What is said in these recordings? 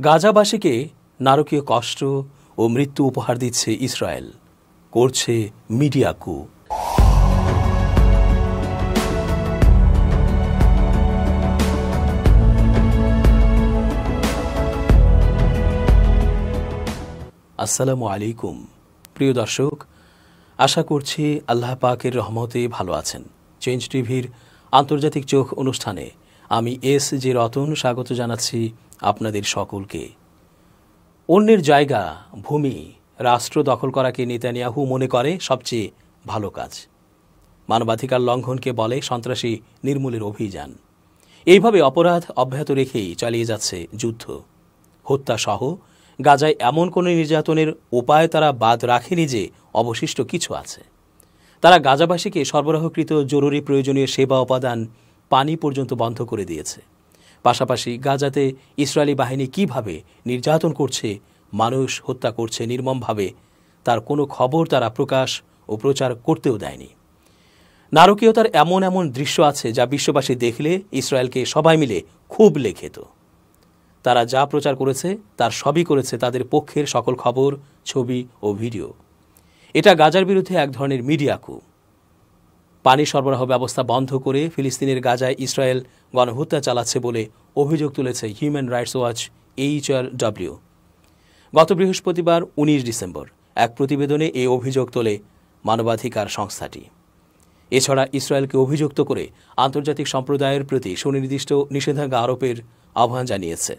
গাজাবাসীকে নারকীয় কষ্ট ও মৃত্যু উপহার দিচ্ছে ইসরায়েল, করছে মিডিয়া কু। আসসালামু আলাইকুম প্রিয় দর্শক, আশা করছি আল্লাহ পাকের রহমতে ভালো আছেন। চেঞ্জ টিভির আন্তর্জাতিক চোখ অনুষ্ঠানে আমি এস.জে. রতন স্বাগত জানাচ্ছি আপনাদের সকলকে। অন্যের জায়গা, ভূমি, রাষ্ট্র দখল করাকে নেতানিয়াহু মনে করে সবচেয়ে ভালো কাজ। মানবাধিকার লঙ্ঘনকে বলে সন্ত্রাসী নির্মূলের অভিযান। এইভাবে অপরাধ অব্যাহত রেখেই চালিয়ে যাচ্ছে যুদ্ধ। হত্যাসহ গাজায় এমন কোনো নির্যাতনের উপায় তারা বাদ রাখেনি যে অবশিষ্ট কিছু আছে। তারা গাজাবাসীকে সরবরাহকৃত জরুরি প্রয়োজনীয় সেবা উপাদান, পানি পর্যন্ত বন্ধ করে দিয়েছে। পাশাপাশি গাজাতে ইসরায়েলি বাহিনী কিভাবে নির্যাতন করছে, মানুষ হত্যা করছে নির্মমভাবে, তার কোনো খবর তারা প্রকাশ ও প্রচার করতেও দেয়নি। নারকীয়তার এমন এমন দৃশ্য আছে যা বিশ্ববাসী দেখলে ইসরায়েলকে সবাই মিলে খুব লেখেত। তারা যা প্রচার করেছে তার সবই করেছে তাদের পক্ষের সকল খবর, ছবি ও ভিডিও। এটা গাজার বিরুদ্ধে এক ধরনের মিডিয়া কু। পানি সরবরাহ ব্যবস্থা বন্ধ করে ফিলিস্তিনের গাজায় ইসরায়েল গণহত্যা চালাচ্ছে বলে অভিযোগ তুলেছে হিউম্যান রাইটস ওয়াচ HRW। গত বৃহস্পতিবার 19 ডিসেম্বর এক প্রতিবেদনে এই অভিযোগ তোলে মানবাধিকার সংস্থাটি। এছাড়া ইসরায়েলকে অভিযুক্ত করে আন্তর্জাতিক সম্প্রদায়ের প্রতি সুনির্দিষ্ট নিষেধাজ্ঞা আরোপের আহ্বান জানিয়েছে।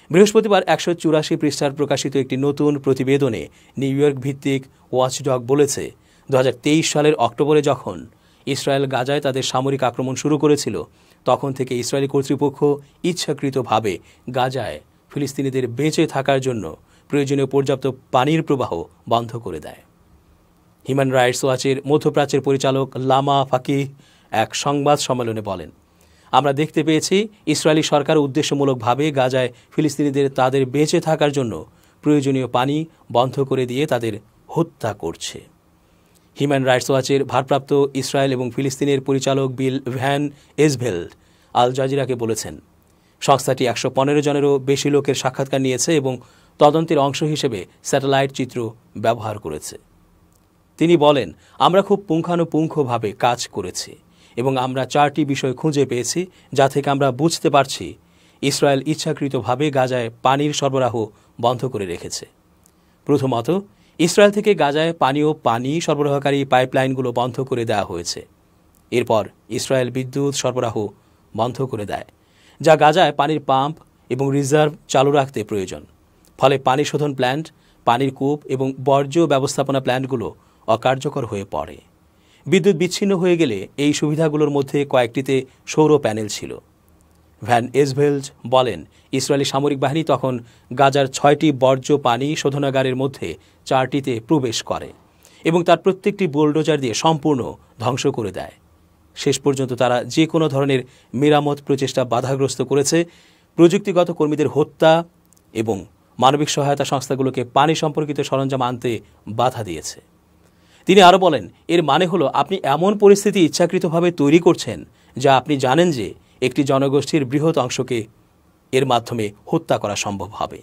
বৃহস্পতিবার 184 পৃষ্ঠার প্রকাশিত একটি নতুন প্রতিবেদনে নিউ ইয়র্ক ভিত্তিক ওয়াচডগ বলেছে, 2023 সালের অক্টোবরে যখন ইসরায়েল গাজায় তাদের সামরিক আক্রমণ শুরু করেছিল, তখন থেকে ইসরায়েলি কর্তৃপক্ষ ইচ্ছাকৃতভাবে গাজায় ফিলিস্তিনিদের বেঁচে থাকার জন্য প্রয়োজনীয় পর্যাপ্ত পানির প্রবাহ বন্ধ করে দেয়। হিউম্যান রাইটস ওয়াচের মধ্যপ্রাচ্যের পরিচালক লামা ফাকিহ এক সংবাদ সম্মেলনে বলেন, আমরা দেখতে পেয়েছি ইসরায়েলি সরকার উদ্দেশ্যমূলকভাবে গাজায় ফিলিস্তিনিদের তাদের বেঁচে থাকার জন্য প্রয়োজনীয় পানি বন্ধ করে দিয়ে তাদের হত্যা করছে। হিউম্যান রাইটস ওয়াচের ভারপ্রাপ্ত ইসরায়েল এবং ফিলিস্তিনের পরিচালক বিল ভ্যান এসভেল্ড আল জাজিরাকে বলেছেন, সংস্থাটি 115 জনেরও বেশি লোকের সাক্ষাৎকার নিয়েছে এবং তদন্তের অংশ হিসেবে স্যাটেলাইট চিত্র ব্যবহার করেছে। তিনি বলেন, আমরা খুব পুঙ্খানুপুঙ্খভাবে কাজ করেছি এবং আমরা 4টি বিষয় খুঁজে পেয়েছি যা থেকে আমরা বুঝতে পারছি ইসরায়েল ইচ্ছাকৃতভাবে গাজায় পানির সরবরাহ বন্ধ করে রেখেছে। প্রথমত, ইসরায়েল থেকে গাজায় পানি সরবরাহকারী পাইপলাইনগুলো বন্ধ করে দেওয়া হয়েছে। এরপর ইসরায়েল বিদ্যুৎ সরবরাহ বন্ধ করে দেয়, যা গাজায় পানির পাম্প এবং রিজার্ভ চালু রাখতে প্রয়োজন। ফলে পানি শোধন প্ল্যান্ট, পানির কূপ এবং বর্জ্য ব্যবস্থাপনা প্ল্যান্টগুলো অকার্যকর হয়ে পড়ে। বিদ্যুৎ বিচ্ছিন্ন হয়ে গেলে এই সুবিধাগুলোর মধ্যে কয়েকটিতে সৌর প্যানেল ছিল। ভ্যান এসভেল্ড বলেন, ইসরায়েলি সামরিক বাহিনী তখন গাজার 6টি বর্জ্য পানি শোধনাগারের মধ্যে 4টিতে প্রবেশ করে এবং তার প্রত্যেকটি বুলডোজার দিয়ে সম্পূর্ণ ধ্বংস করে দেয়। শেষ পর্যন্ত তারা যে কোনো ধরনের মেরামত প্রচেষ্টা বাধাগ্রস্ত করেছে, প্রযুক্তিগত কর্মীদের হত্যা এবং মানবিক সহায়তা সংস্থাগুলোকে পানি সম্পর্কিত সরঞ্জাম আনতে বাধা দিয়েছে। তিনি আরও বলেন, এর মানে হলো আপনি এমন পরিস্থিতি ইচ্ছাকৃতভাবে তৈরি করছেন যা আপনি জানেন যে একটি জনগোষ্ঠীর বৃহৎ অংশকে এর মাধ্যমে হত্যা করা সম্ভব হবে।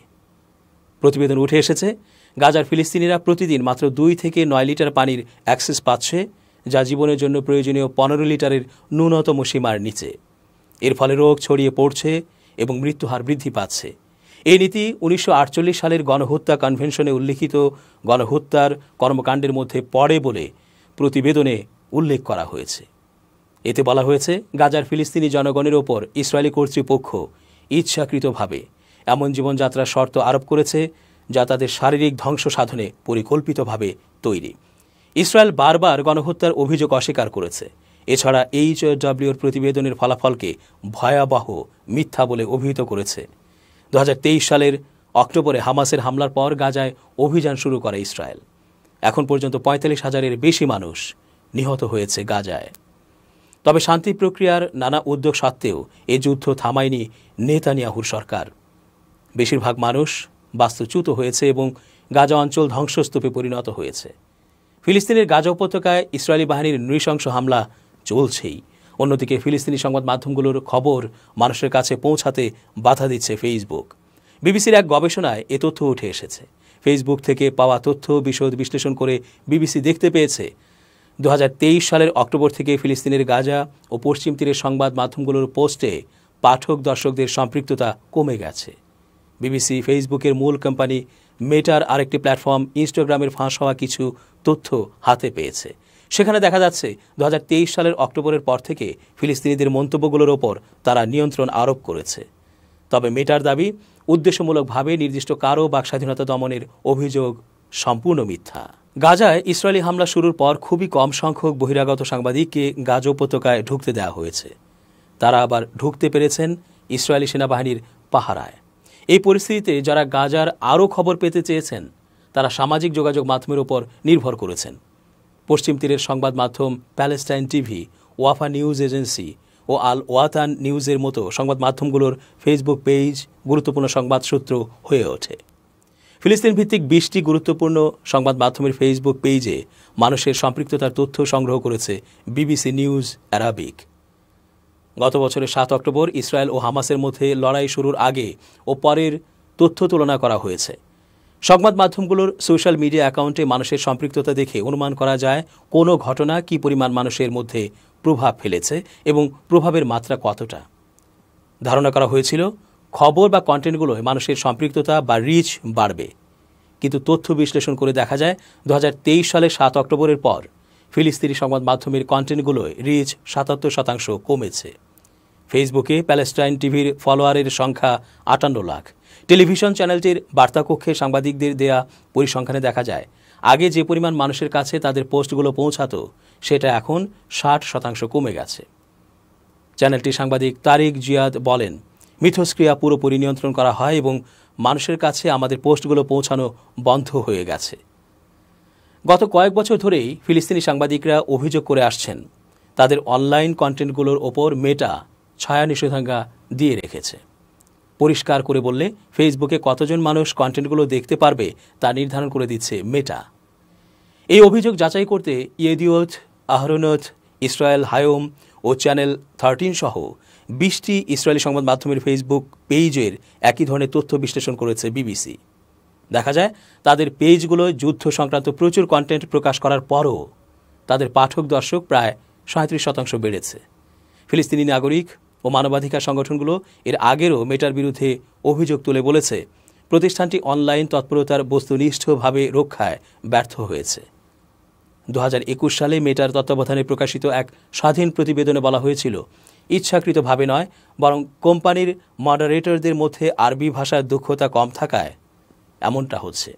প্রতিবেদন উঠে এসেছে, গাজার ফিলিস্তিনিরা প্রতিদিন মাত্র 2 থেকে 9 লিটার পানির অ্যাক্সেস পাচ্ছে, যা জীবনের জন্য প্রয়োজনীয় 15 লিটারের ন্যূনতম সীমার নিচে। এর ফলে রোগ ছড়িয়ে পড়ছে এবং মৃত্যুহার বৃদ্ধি পাচ্ছে। এই নীতি 1948 সালের গণহত্যা কনভেনশনে উল্লিখিত গণহত্যার কর্মকাণ্ডের মধ্যে পড়ে বলে প্রতিবেদনে উল্লেখ করা হয়েছে। এতে বলা হয়েছে, গাজার ফিলিস্তিনি জনগণের ওপর ইসরায়েলি কর্তৃপক্ষ ইচ্ছাকৃতভাবে এমন জীবনযাত্রার শর্ত আরোপ করেছে যা তাদের শারীরিক ধ্বংস সাধনে পরিকল্পিতভাবে তৈরি। ইসরায়েল বারবার গণহত্যার অভিযোগ অস্বীকার করেছে। এছাড়া HRWর প্রতিবেদনের ফলাফলকে ভয়াবহ মিথ্যা বলে অভিহিত করেছে। 2023 সালের অক্টোবরে হামাসের হামলার পর গাজায় অভিযান শুরু করে ইসরায়েল। এখন পর্যন্ত 45,000-এর বেশি মানুষ নিহত হয়েছে গাজায়। তবে শান্তি প্রক্রিয়ার নানা উদ্যোগ সত্ত্বেও এ যুদ্ধ থামায়নি নেতানিয়াহুর সরকার। বেশিরভাগ মানুষ বাস্তুচ্যুত হয়েছে এবং গাজা অঞ্চল ধ্বংসস্তূপে পরিণত হয়েছে। ফিলিস্তিনের গাজা উপত্যকায় ইসরায়েলি বাহিনীর নৃশংস হামলা চলছেই। অন্যদিকে ফিলিস্তিনি সংবাদ মাধ্যমগুলোর খবর মানুষের কাছে পৌঁছাতে বাধা দিচ্ছে ফেসবুক। বিবিসির এক গবেষণায় এ তথ্য উঠে এসেছে। ফেসবুক থেকে পাওয়া তথ্য বিশদ বিশ্লেষণ করে বিবিসি দেখতে পেয়েছে 2023 সালের অক্টোবর থেকে ফিলিস্তিনের গাজা ও পশ্চিম তীরের সংবাদ মাধ্যমগুলোর পোস্টে পাঠক দর্শকদের সম্পৃক্ততা কমে গেছে। বিবিসি ফেসবুকের মূল কোম্পানি মেটার আরেকটি প্ল্যাটফর্ম ইনস্টাগ্রামের ফাঁস হওয়া কিছু তথ্য হাতে পেয়েছে। সেখানে দেখা যাচ্ছে 2023 সালের অক্টোবরের পর থেকে ফিলিস্তিনিদের মন্তব্যগুলোর ওপর তারা নিয়ন্ত্রণ আরোপ করেছে। তবে মেটার দাবি, উদ্দেশ্যমূলকভাবে নির্দিষ্ট কারও বাকস্বাধীনতা দমনের অভিযোগ সম্পূর্ণ মিথ্যা। গাজায় ইসরায়েলি হামলা শুরুর পর খুবই কম সংখ্যক বহিরাগত সাংবাদিককে গাজা উপত্যকায় ঢুকতে দেওয়া হয়েছে। তারা আবার ঢুকতে পেরেছেন ইসরায়েলি সেনাবাহিনীর পাহারায়। এই পরিস্থিতিতে যারা গাজার আরও খবর পেতে চেয়েছেন তারা সামাজিক যোগাযোগ মাধ্যমের উপর নির্ভর করেছেন। পশ্চিম তীরের সংবাদ মাধ্যম প্যালেস্টাইন টিভি, ওয়াফা নিউজ এজেন্সি ও আল ওয়াতান নিউজের মতো সংবাদ মাধ্যমগুলোর ফেসবুক পেজ গুরুত্বপূর্ণ সংবাদ সূত্র হয়ে ওঠে। ফিলিস্তিন ভিত্তিক 20টি গুরুত্বপূর্ণ সংবাদ মাধ্যমের ফেসবুক পেজে মানুষের সম্পৃক্ততার তথ্য সংগ্রহ করেছে বিবিসি নিউজ অ্যারাবিক। গত বছরের 7 অক্টোবর ইসরায়েল ও হামাসের মধ্যে লড়াই শুরুর আগে ও পরের তথ্য তুলনা করা হয়েছে। সংবাদ মাধ্যমগুলোর সোশ্যাল মিডিয়া অ্যাকাউন্টে মানুষের সম্পৃক্ততা দেখে অনুমান করা যায় কোনো ঘটনা কী পরিমাণ মানুষের মধ্যে প্রভাব ফেলেছে এবং প্রভাবের মাত্রা কতটা। ধারণা করা হয়েছিল খবর বা কন্টেন্টগুলোয় মানুষের সম্পৃক্ততা বা রিচ বাড়বে, কিন্তু তথ্য বিশ্লেষণ করে দেখা যায় 2023 সালের 7 অক্টোবরের পর ফিলিস্তিনি সংবাদ মাধ্যমের কন্টেন্টগুলোয় রিচ 77% কমেছে। ফেসবুকে প্যালেস্টাইন টিভির ফলোয়ারের সংখ্যা 58 লাখ। টেলিভিশন চ্যানেলটির বার্তাকক্ষে সাংবাদিকদের দেয়া পরিসংখ্যানে দেখা যায় আগে যে পরিমাণ মানুষের কাছে তাদের পোস্টগুলো পৌঁছাতো সেটা এখন 60% কমে গেছে। চ্যানেলটির সাংবাদিক তারিক জিয়াদ বলেন, মিথস্ক্রিয়া পুরোপুরি নিয়ন্ত্রণ করা হয় এবং মানুষের কাছে আমাদের পোস্টগুলো পৌঁছানো বন্ধ হয়ে গেছে। গত কয়েক বছর ধরেই ফিলিস্তিনি সাংবাদিকরা অভিযোগ করে আসছেন তাদের অনলাইন কন্টেন্টগুলোর ওপর মেটা ছায়া নিষেধাজ্ঞা দিয়ে রেখেছে। পরিষ্কার করে বললে ফেসবুকে কতজন মানুষ কন্টেন্টগুলো দেখতে পারবে তা নির্ধারণ করে দিচ্ছে মেটা। এই অভিযোগ যাচাই করতে ইয়েদিওথ, আহরোনথ, ইসরায়েল হায়োম ও চ্যানেল 13 সহ 20টি ইসরায়েলি সংবাদ মাধ্যমের ফেসবুক পেজের একই ধরনের তথ্য বিশ্লেষণ করেছে বিবিসি। দেখা যায় তাদের পেজগুলোয় যুদ্ধ সংক্রান্ত প্রচুর কন্টেন্ট প্রকাশ করার পরও তাদের পাঠক দর্শক প্রায় 37% বেড়েছে। ফিলিস্তিনি নাগরিক ও মানবাধিকার সংগঠনগুলো এর আগেরও মেটার বিরুদ্ধে অভিযোগ তুলে বলেছে প্রতিষ্ঠানটি অনলাইন তৎপরতার বস্তুনিষ্ঠভাবে রক্ষায় ব্যর্থ হয়েছে। 2021 সালে মেটার তত্ত্বাবধানে প্রকাশিত এক স্বাধীন প্রতিবেদনে বলা হয়েছিল ইচ্ছাকৃতভাবে নয় বরং কোম্পানির মডারেটরদের মধ্যে আরবি ভাষার দক্ষতা কম থাকায় এমনটা হচ্ছে।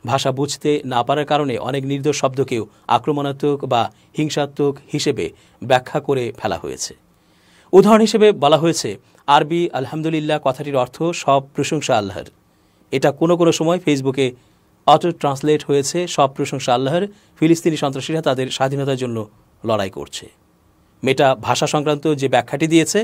ভাষা বুঝতে না পারার কারণে অনেক নির্দোষ শব্দকেও আক্রমণাত্মক বা হিংসাত্মক হিসেবে ব্যাখ্যা করে ফেলা হয়েছে। উদাহরণ হিসেবে বলা হয়েছে আরবি আলহামদুলিল্লাহ কথাটির অর্থ সব প্রশংসা আল্লাহর। এটা কোনো কোনো সময় ফেসবুকে অটো ট্রান্সলেট হয়েছে সব প্রশংসা আল্লাহর, ফিলিস্তিনি সন্ত্রাসীরা তাদের স্বাধীনতার জন্য লড়াই করছে। মেটা ভাষা সংক্রান্ত যে ব্যাখ্যাটি দিয়েছে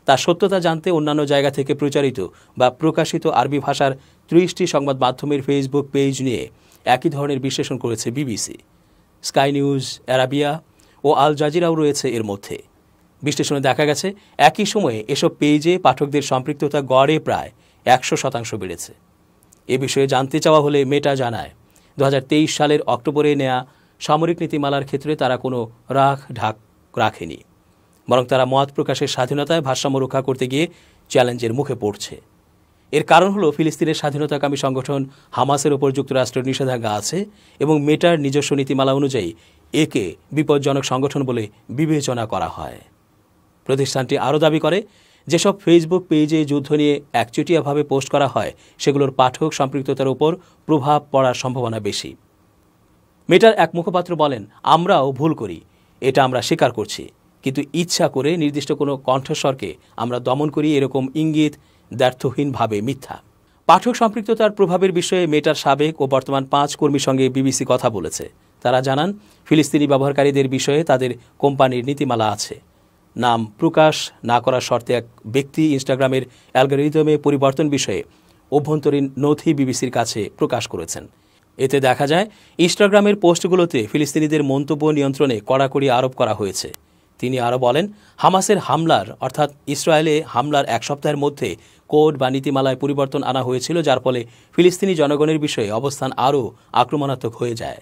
তার সত্যতা জানতে অন্যান্য জায়গা থেকে প্রচারিত বা প্রকাশিত আরবি ভাষার 30টি সংবাদ মাধ্যমের ফেসবুক পেজ নিয়ে একই ধরনের বিশ্লেষণ করেছে বিবিসি। স্কাই নিউজ অ্যারাবিয়া ও আল জাজিরাও রয়েছে এর মধ্যে। বিশ্লেষণে দেখা গেছে একই সময়ে এসব পেজে পাঠকদের সম্পৃক্ততা গড়ে প্রায় 100% বেড়েছে। এ বিষয়ে জানতে চাওয়া হলে মেটা জানায় 2023 সালের অক্টোবরে নেয়া সামরিক নীতিমালার ক্ষেত্রে তারা কোনো ঢাক রাখেনি, বরং তারা মত প্রকাশের স্বাধীনতায় ভারসাম্য রক্ষা করতে গিয়ে চ্যালেঞ্জের মুখে পড়ছে। এর কারণ হলো ফিলিস্তিনের স্বাধীনতাকামী সংগঠন হামাসের ওপর যুক্তরাষ্ট্রের নিষেধাজ্ঞা আছে এবং মেটার নিজস্ব নীতিমালা অনুযায়ী একে বিপজ্জনক সংগঠন বলে বিবেচনা করা হয়। প্রতিষ্ঠানটি আরও দাবি করে যেসব ফেসবুক পেজে যুদ্ধ নিয়ে একচেটিয়াভাবে পোস্ট করা হয় সেগুলোর পাঠক সম্পৃক্ততার উপর প্রভাব পড়ার সম্ভাবনা বেশি। মেটার এক মুখপাত্র বলেন, আমরাও ভুল করি, এটা আমরা স্বীকার করছি, কিন্তু ইচ্ছা করে নির্দিষ্ট কোনো কণ্ঠস্বরকে আমরা দমন করি এরকম ইঙ্গিত দ্ব্যর্থহীনভাবে মিথ্যা। পাঠক সম্পৃক্ততার প্রভাবের বিষয়ে মেটার সাবেক ও বর্তমান 5 কর্মীর সঙ্গে বিবিসি কথা বলেছে। তারা জানান ফিলিস্তিনি ব্যবহারকারীদের বিষয়ে তাদের কোম্পানির নীতিমালা আছে। নাম প্রকাশ না করার শর্তে এক ব্যক্তি ইনস্টাগ্রামের অ্যালগরিদমে পরিবর্তন বিষয়ে অভ্যন্তরীণ নথি বিবিসির কাছে প্রকাশ করেছেন। এতে দেখা যায় ইনস্টাগ্রামের পোস্টগুলোতে ফিলিস্তিনিদের মন্তব্য নিয়ন্ত্রণে কড়াকড়ি আরোপ করা হয়েছে। তিনি আরও বলেন, হামাসের হামলার অর্থাৎ ইসরায়েলে হামলার এক সপ্তাহের মধ্যে কোড বা নীতিমালায় পরিবর্তন আনা হয়েছিল, যার ফলে ফিলিস্তিনি জনগণের বিষয়ে অবস্থান আরও আক্রমণাত্মক হয়ে যায়।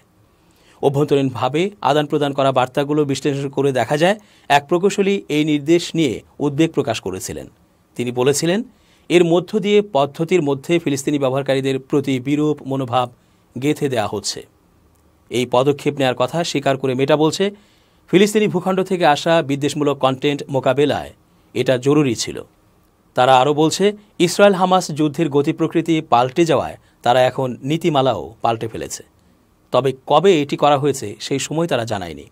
অভ্যন্তরীণভাবে আদান প্রদান করা বার্তাগুলো বিশ্লেষণ করে দেখা যায়, এক প্রকৌশলী এই নির্দেশ নিয়ে উদ্বেগ প্রকাশ করেছিলেন। তিনি বলেছিলেন, এর মধ্য দিয়ে পদ্ধতির মধ্যে ফিলিস্তিনি ব্যবহারকারীদের প্রতি বিরূপ মনোভাব গেঁথে দেওয়া হচ্ছে। এই পদক্ষেপ নেওয়ার কথা স্বীকার করে মেটা বলছে, ফিলিস্তিনি ভূখণ্ড থেকে আসা বিদ্বেষমূলক কন্টেন্ট মোকাবেলায় এটা জরুরি ছিল। তারা আরও বলছে, ইসরায়েল হামাস যুদ্ধের গতি প্রকৃতি পাল্টে যাওয়ায় তারা এখন নীতিমালাও পাল্টে ফেলেছে। তবে কবে এটি করা হয়েছে সেই সময় তারা জানায়নি।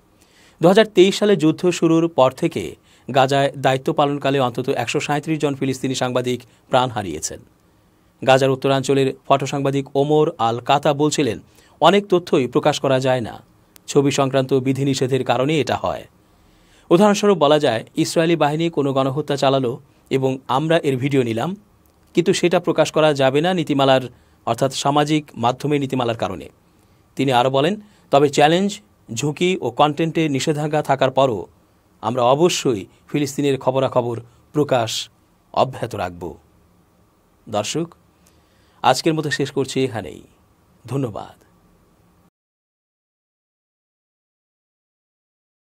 2023 সালে যুদ্ধ শুরুর পর থেকে গাজায় দায়িত্ব পালনকালে অন্তত 137 জন ফিলিস্তিনি সাংবাদিক প্রাণ হারিয়েছেন। গাজার উত্তরাঞ্চলের ফটোসাংবাদিক ওমর আল কাতা বলছিলেন, অনেক তথ্যই প্রকাশ করা যায় না, ছবি সংক্রান্ত বিধিনিষেধের কারণে এটা হয়। উদাহরণস্বরূপ বলা যায়, ইসরায়েলি বাহিনী কোনো গণহত্যা চালালো এবং আমরা এর ভিডিও নিলাম, কিন্তু সেটা প্রকাশ করা যাবে না নীতিমালার অর্থাৎ সামাজিক মাধ্যমের নীতিমালার কারণে। তিনি আরও বলেন, তবে চ্যালেঞ্জ, ঝুঁকি ও কন্টেন্টে নিষেধাজ্ঞা থাকার পরও আমরা অবশ্যই ফিলিস্তিনের খবরাখবর প্রকাশ অব্যাহত রাখব। দর্শক, আজকের মতো শেষ করছি এখানেই। ধন্যবাদ।